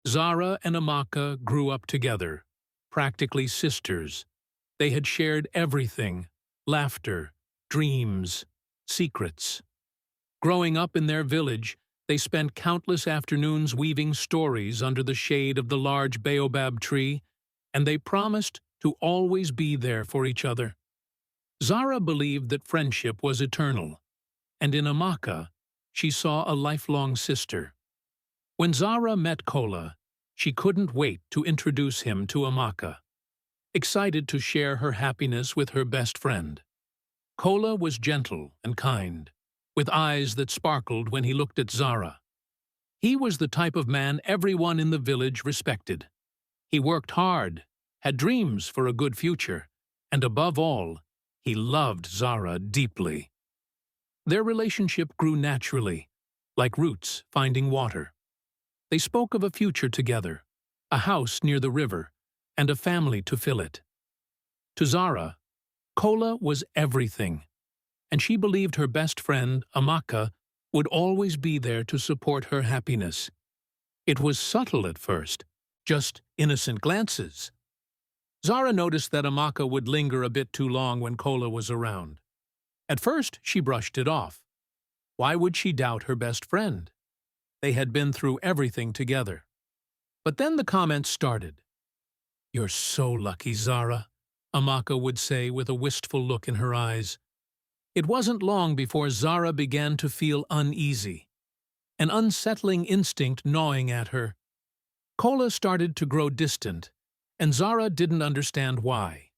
Zara and Amaka grew up together, practically sisters. They had shared everything: laughter, dreams, secrets. Growing up in their village, they spent countless afternoons weaving stories under the shade of the large baobab tree, and they promised to always be there for each other. Zara believed that friendship was eternal, and in Amaka, she saw a lifelong sister. When Zara met Kola, she couldn't wait to introduce him to Amaka, excited to share her happiness with her best friend. Kola was gentle and kind, with eyes that sparkled when he looked at Zara. He was the type of man everyone in the village respected. He worked hard, had dreams for a good future, and above all, he loved Zara deeply. Their relationship grew naturally, like roots finding water. They spoke of a future together, a house near the river, and a family to fill it. To Zara, Kola was everything, and she believed her best friend, Amaka, would always be there to support her happiness. It was subtle at first, just innocent glances. Zara noticed that Amaka would linger a bit too long when Kola was around. At first, she brushed it off. Why would she doubt her best friend? They had been through everything together. But then the comments started. "You're so lucky, Zara," Amaka would say with a wistful look in her eyes. It wasn't long before Zara began to feel uneasy, an unsettling instinct gnawing at her. Kola started to grow distant, and Zara didn't understand why.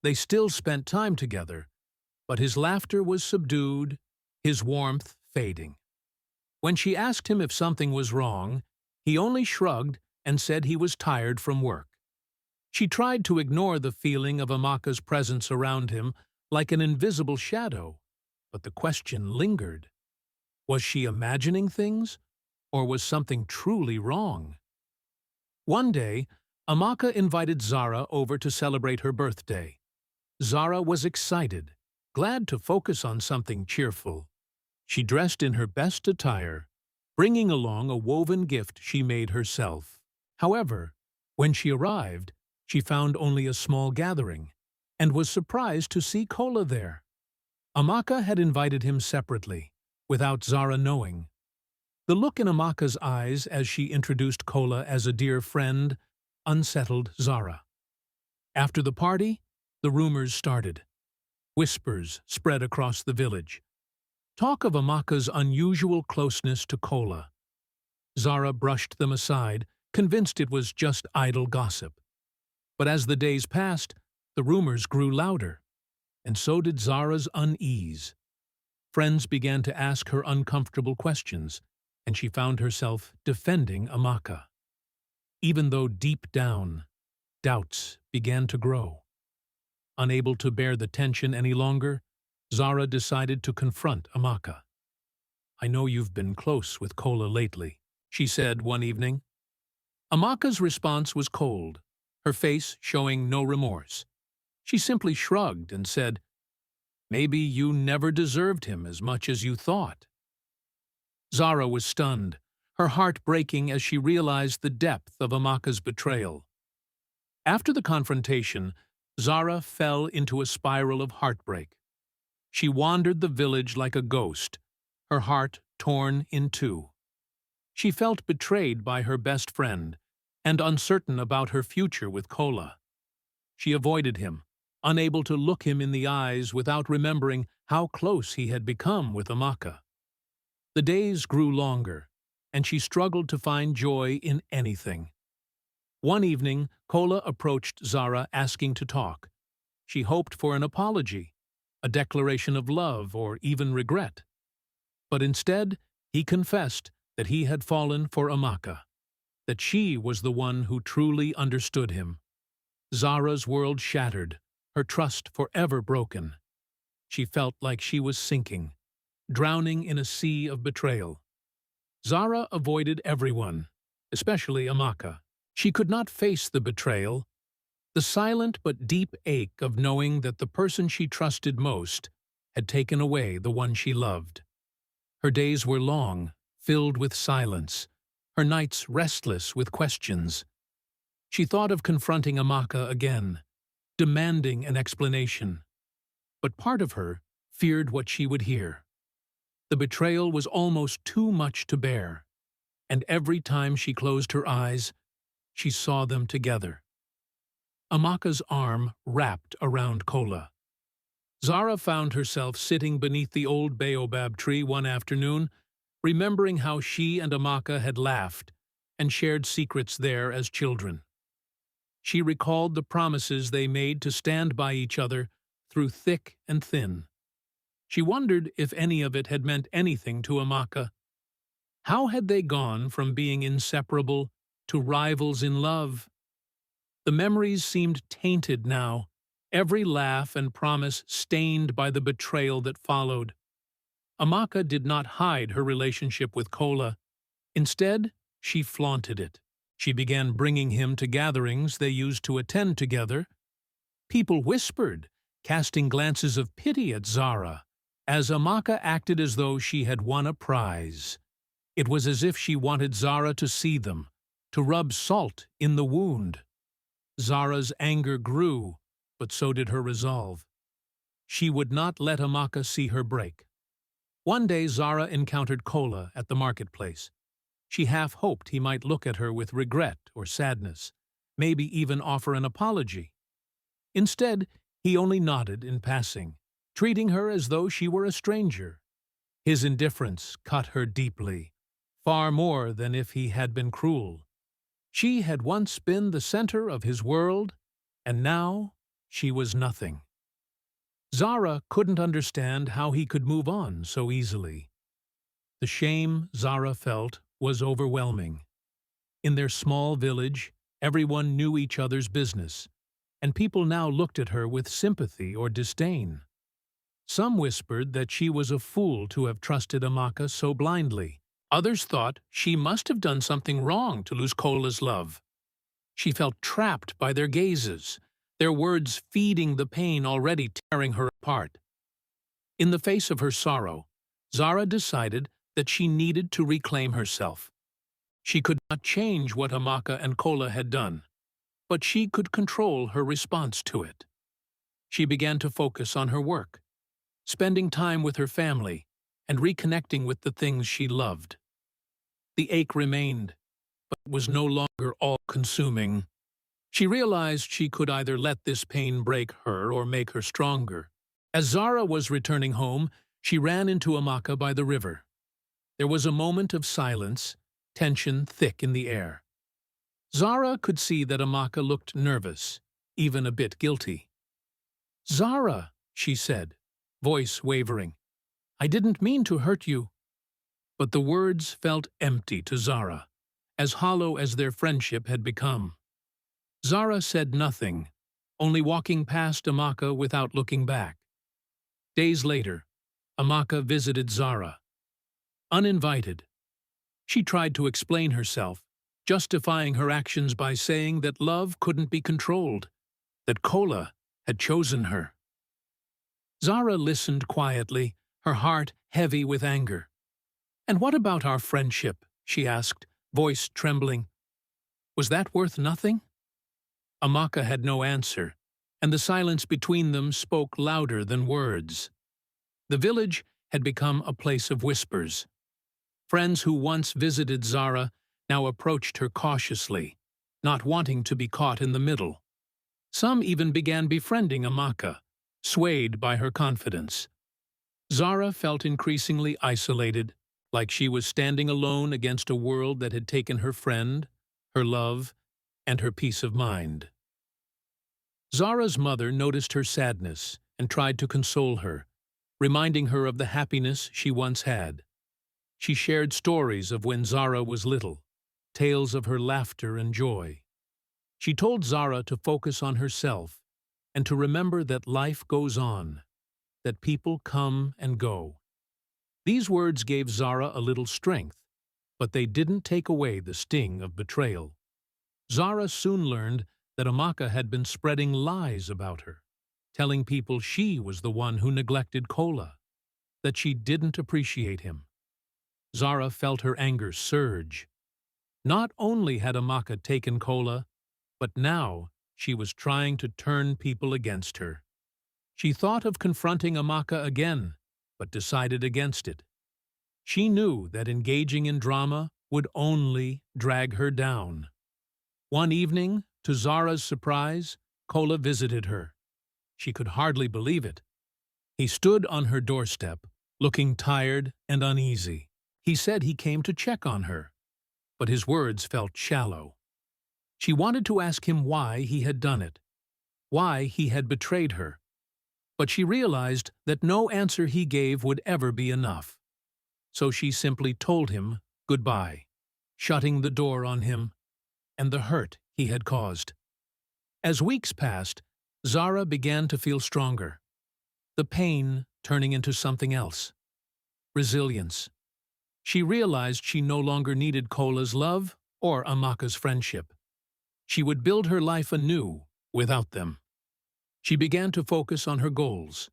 They still spent time together, but his laughter was subdued, his warmth fading. When she asked him if something was wrong, he only shrugged and said he was tired from work. She tried to ignore the feeling of Amaka's presence around him like an invisible shadow, but the question lingered. Was she imagining things, or was something truly wrong? One day, Amaka invited Zara over to celebrate her birthday. Zara was excited, glad to focus on something cheerful. She dressed in her best attire, bringing along a woven gift she made herself. However, when she arrived, she found only a small gathering, and was surprised to see Kola there. Amaka had invited him separately, without Zara knowing. The look in Amaka's eyes as she introduced Kola as a dear friend unsettled Zara. After the party, the rumors started. Whispers spread across the village. Talk of Amaka's unusual closeness to Kola. Zara brushed them aside, convinced it was just idle gossip. But as the days passed, the rumors grew louder, and so did Zara's unease. Friends began to ask her uncomfortable questions, and she found herself defending Amaka. Even though deep down, doubts began to grow. Unable to bear the tension any longer, Zara decided to confront Amaka. "I know you've been close with Kola lately," she said one evening. Amaka's response was cold, her face showing no remorse. She simply shrugged and said, "Maybe you never deserved him as much as you thought." Zara was stunned, her heart breaking as she realized the depth of Amaka's betrayal. After the confrontation, Zara fell into a spiral of heartbreak. She wandered the village like a ghost, her heart torn in two. She felt betrayed by her best friend and uncertain about her future with Kola. She avoided him, unable to look him in the eyes without remembering how close he had become with Amaka. The days grew longer, and she struggled to find joy in anything. One evening, Kola approached Zara asking to talk. She hoped for an apology, a declaration of love, or even regret. But instead, he confessed that he had fallen for Amaka, that she was the one who truly understood him. Zara's world shattered, her trust forever broken. She felt like she was sinking, drowning in a sea of betrayal. Zara avoided everyone, especially Amaka. She could not face the betrayal, the silent but deep ache of knowing that the person she trusted most had taken away the one she loved. Her days were long, filled with silence, her nights restless with questions. She thought of confronting Amaka again, demanding an explanation. But part of her feared what she would hear. The betrayal was almost too much to bear, and every time she closed her eyes, she saw them together. Amaka's arm wrapped around Kola. Zara found herself sitting beneath the old baobab tree one afternoon, remembering how she and Amaka had laughed and shared secrets there as children. She recalled the promises they made to stand by each other through thick and thin. She wondered if any of it had meant anything to Amaka. How had they gone from being inseparable to rivals in love? The memories seemed tainted now, every laugh and promise stained by the betrayal that followed. Amaka did not hide her relationship with Kola. Instead, she flaunted it. She began bringing him to gatherings they used to attend together. People whispered, casting glances of pity at Zara, as Amaka acted as though she had won a prize. It was as if she wanted Zara to see them, to rub salt in the wound. Zara's anger grew, but so did her resolve. She would not let Amaka see her break. One day Zara encountered Kola at the marketplace. She half hoped he might look at her with regret or sadness, maybe even offer an apology. Instead, he only nodded in passing, treating her as though she were a stranger. His indifference cut her deeply, far more than if he had been cruel. She had once been the center of his world, and now she was nothing. Zara couldn't understand how he could move on so easily. The shame Zara felt was overwhelming. In their small village, everyone knew each other's business, and people now looked at her with sympathy or disdain. Some whispered that she was a fool to have trusted Amaka so blindly. Others thought she must have done something wrong to lose Kola's love. She felt trapped by their gazes, their words feeding the pain already tearing her apart. In the face of her sorrow, Zara decided that she needed to reclaim herself. She could not change what Amaka and Kola had done, but she could control her response to it. She began to focus on her work, spending time with her family and reconnecting with the things she loved. The ache remained, but was no longer all-consuming. She realized she could either let this pain break her or make her stronger. As Zara was returning home, she ran into Amaka by the river. There was a moment of silence, tension thick in the air. Zara could see that Amaka looked nervous, even a bit guilty. "Zara," she said, voice wavering, "I didn't mean to hurt you." But the words felt empty to Zara, as hollow as their friendship had become. Zara said nothing, only walking past Amaka without looking back. Days later, Amaka visited Zara. Uninvited. She tried to explain herself, justifying her actions by saying that love couldn't be controlled, that Kola had chosen her. Zara listened quietly, her heart heavy with anger. "And what about our friendship?" she asked, voice trembling. "Was that worth nothing?" Amaka had no answer, and the silence between them spoke louder than words. The village had become a place of whispers. Friends who once visited Zara now approached her cautiously, not wanting to be caught in the middle. Some even began befriending Amaka, swayed by her confidence. Zara felt increasingly isolated, like she was standing alone against a world that had taken her friend, her love, and her peace of mind. Zara's mother noticed her sadness and tried to console her, reminding her of the happiness she once had. She shared stories of when Zara was little, tales of her laughter and joy. She told Zara to focus on herself and to remember that life goes on, that people come and go. These words gave Zara a little strength, but they didn't take away the sting of betrayal. Zara soon learned that Amaka had been spreading lies about her, telling people she was the one who neglected Kola, that she didn't appreciate him. Zara felt her anger surge. Not only had Amaka taken Kola, but now she was trying to turn people against her. She thought of confronting Amaka again, but decided against it. She knew that engaging in drama would only drag her down. One evening, to Zara's surprise, Kola visited her. She could hardly believe it. He stood on her doorstep, looking tired and uneasy. He said he came to check on her, but his words felt shallow. She wanted to ask him why he had done it, why he had betrayed her. But she realized that no answer he gave would ever be enough. So she simply told him goodbye, shutting the door on him and the hurt he had caused. As weeks passed, Zara began to feel stronger, the pain turning into something else. Resilience. She realized she no longer needed Kola's love or Amaka's friendship. She would build her life anew without them. She began to focus on her goals,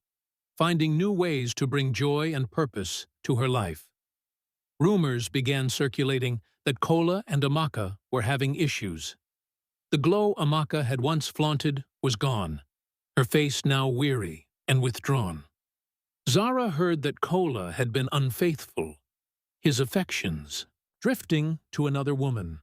finding new ways to bring joy and purpose to her life. Rumors began circulating that Kola and Amaka were having issues. The glow Amaka had once flaunted was gone, her face now weary and withdrawn. Zara heard that Kola had been unfaithful, his affections drifting to another woman.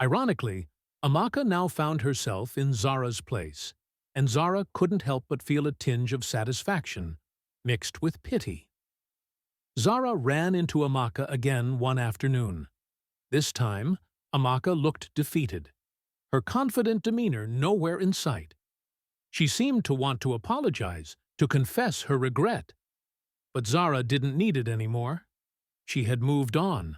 Ironically, Amaka now found herself in Zara's place, and Zara couldn't help but feel a tinge of satisfaction, mixed with pity. Zara ran into Amaka again one afternoon. This time, Amaka looked defeated, her confident demeanor nowhere in sight. She seemed to want to apologize, to confess her regret. But Zara didn't need it anymore. She had moved on.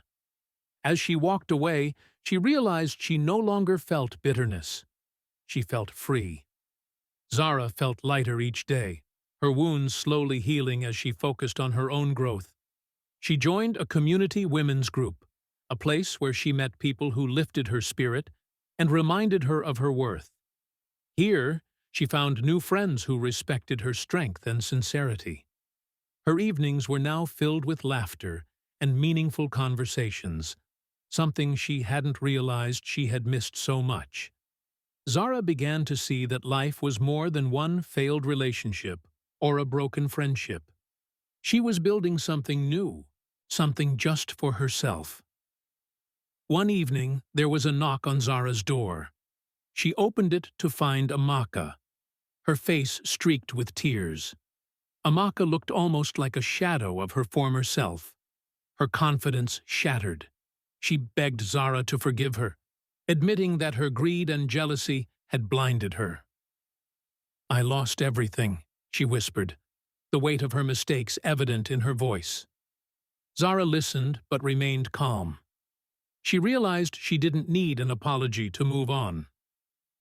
As she walked away, she realized she no longer felt bitterness. She felt free. Zara felt lighter each day, her wounds slowly healing as she focused on her own growth. She joined a community women's group, a place where she met people who lifted her spirit and reminded her of her worth. Here, she found new friends who respected her strength and sincerity. Her evenings were now filled with laughter and meaningful conversations, something she hadn't realized she had missed so much. Zara began to see that life was more than one failed relationship or a broken friendship. She was building something new, something just for herself. One evening, there was a knock on Zara's door. She opened it to find Amaka, her face streaked with tears. Amaka looked almost like a shadow of her former self. Her confidence shattered. She begged Zara to forgive her, admitting that her greed and jealousy had blinded her. "I lost everything," she whispered, the weight of her mistakes evident in her voice. Zara listened but remained calm. She realized she didn't need an apology to move on.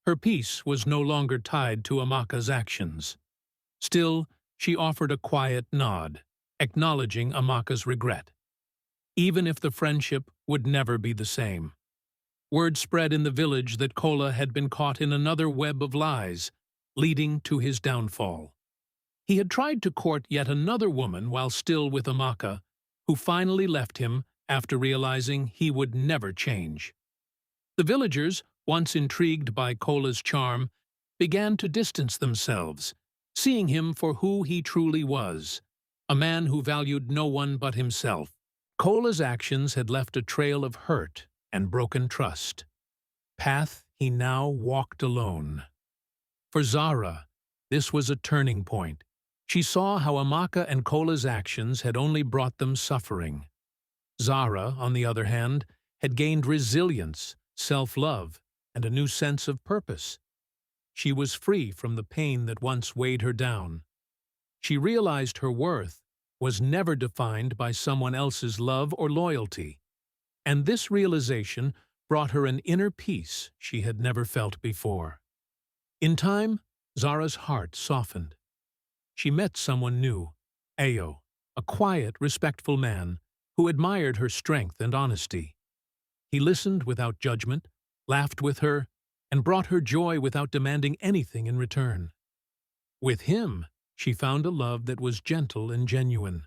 Her peace was no longer tied to Amaka's actions. Still, she offered a quiet nod, acknowledging Amaka's regret, even if the friendship would never be the same. Word spread in the village that Kola had been caught in another web of lies, leading to his downfall. He had tried to court yet another woman while still with Amaka, who finally left him after realizing he would never change. The villagers, once intrigued by Kola's charm, began to distance themselves, seeing him for who he truly was, a man who valued no one but himself. Kola's actions had left a trail of hurt and broken trust. Path he now walked alone. For Zara, this was a turning point. She saw how Amaka and Kola's actions had only brought them suffering. Zara, on the other hand, had gained resilience, self-love, and a new sense of purpose. She was free from the pain that once weighed her down. She realized her worth was never defined by someone else's love or loyalty, and this realization brought her an inner peace she had never felt before. In time, Zara's heart softened. She met someone new, Ayo, a quiet, respectful man who admired her strength and honesty. He listened without judgment, laughed with her, and brought her joy without demanding anything in return. With him, she found a love that was gentle and genuine,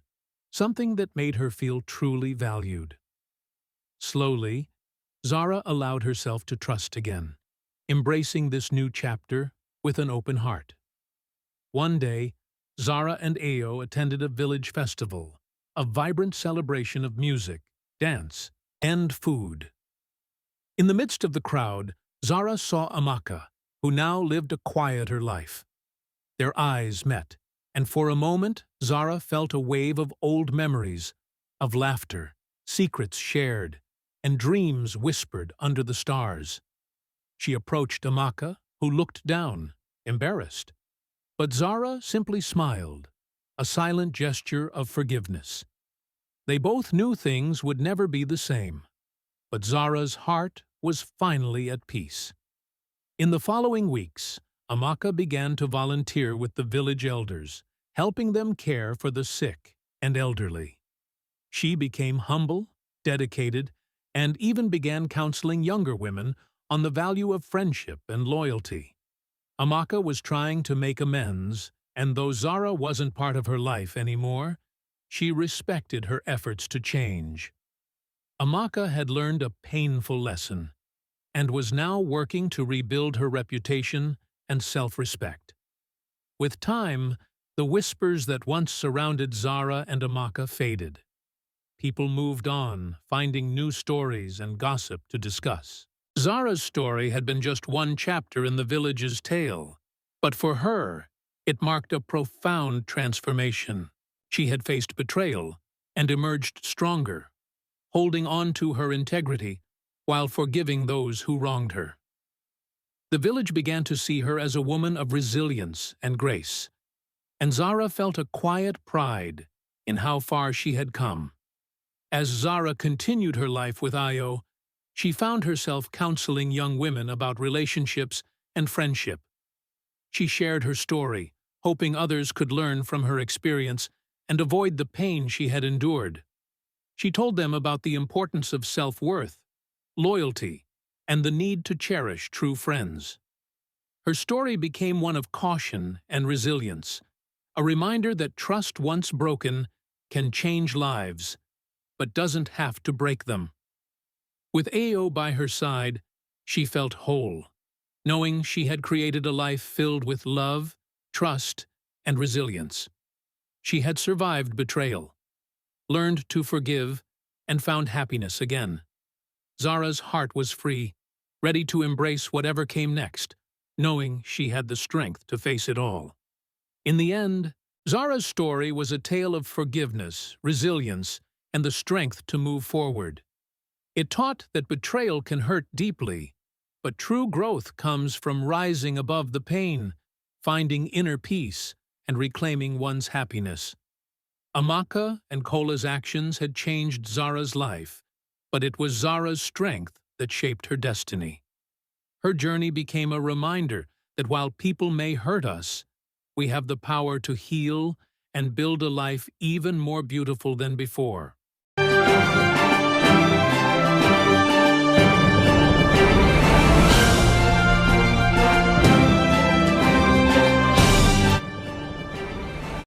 something that made her feel truly valued. Slowly, Zara allowed herself to trust again, embracing this new chapter with an open heart. One day, Zara and Ao attended a village festival, a vibrant celebration of music, dance, and food. In the midst of the crowd, Zara saw Amaka, who now lived a quieter life. Their eyes met, and for a moment Zara felt a wave of old memories, of laughter, secrets shared, and dreams whispered under the stars. She approached Amaka, who looked down, embarrassed. But Zara simply smiled, a silent gesture of forgiveness. They both knew things would never be the same, but Zara's heart was finally at peace. In the following weeks, Amaka began to volunteer with the village elders, helping them care for the sick and elderly. She became humble, dedicated, and even began counseling younger women on the value of friendship and loyalty. Amaka was trying to make amends, and though Zara wasn't part of her life anymore, she respected her efforts to change. Amaka had learned a painful lesson, and was now working to rebuild her reputation and self-respect. With time, the whispers that once surrounded Zara and Amaka faded. People moved on, finding new stories and gossip to discuss. Zara's story had been just one chapter in the village's tale, but for her, it marked a profound transformation. She had faced betrayal and emerged stronger, holding on to her integrity while forgiving those who wronged her. The village began to see her as a woman of resilience and grace, and Zara felt a quiet pride in how far she had come. As Zara continued her life with Ao, she found herself counseling young women about relationships and friendship. She shared her story, hoping others could learn from her experience and avoid the pain she had endured. She told them about the importance of self-worth, loyalty, and the need to cherish true friends. Her story became one of caution and resilience, a reminder that trust once broken can change lives, but doesn't have to break them. With Ao by her side, she felt whole, knowing she had created a life filled with love, trust, and resilience. She had survived betrayal, learned to forgive, and found happiness again. Zara's heart was free, ready to embrace whatever came next, knowing she had the strength to face it all. In the end, Zara's story was a tale of forgiveness, resilience, and the strength to move forward. It taught that betrayal can hurt deeply, but true growth comes from rising above the pain, finding inner peace, and reclaiming one's happiness. Amaka and Kola's actions had changed Zara's life, but it was Zara's strength that shaped her destiny. Her journey became a reminder that while people may hurt us, we have the power to heal and build a life even more beautiful than before.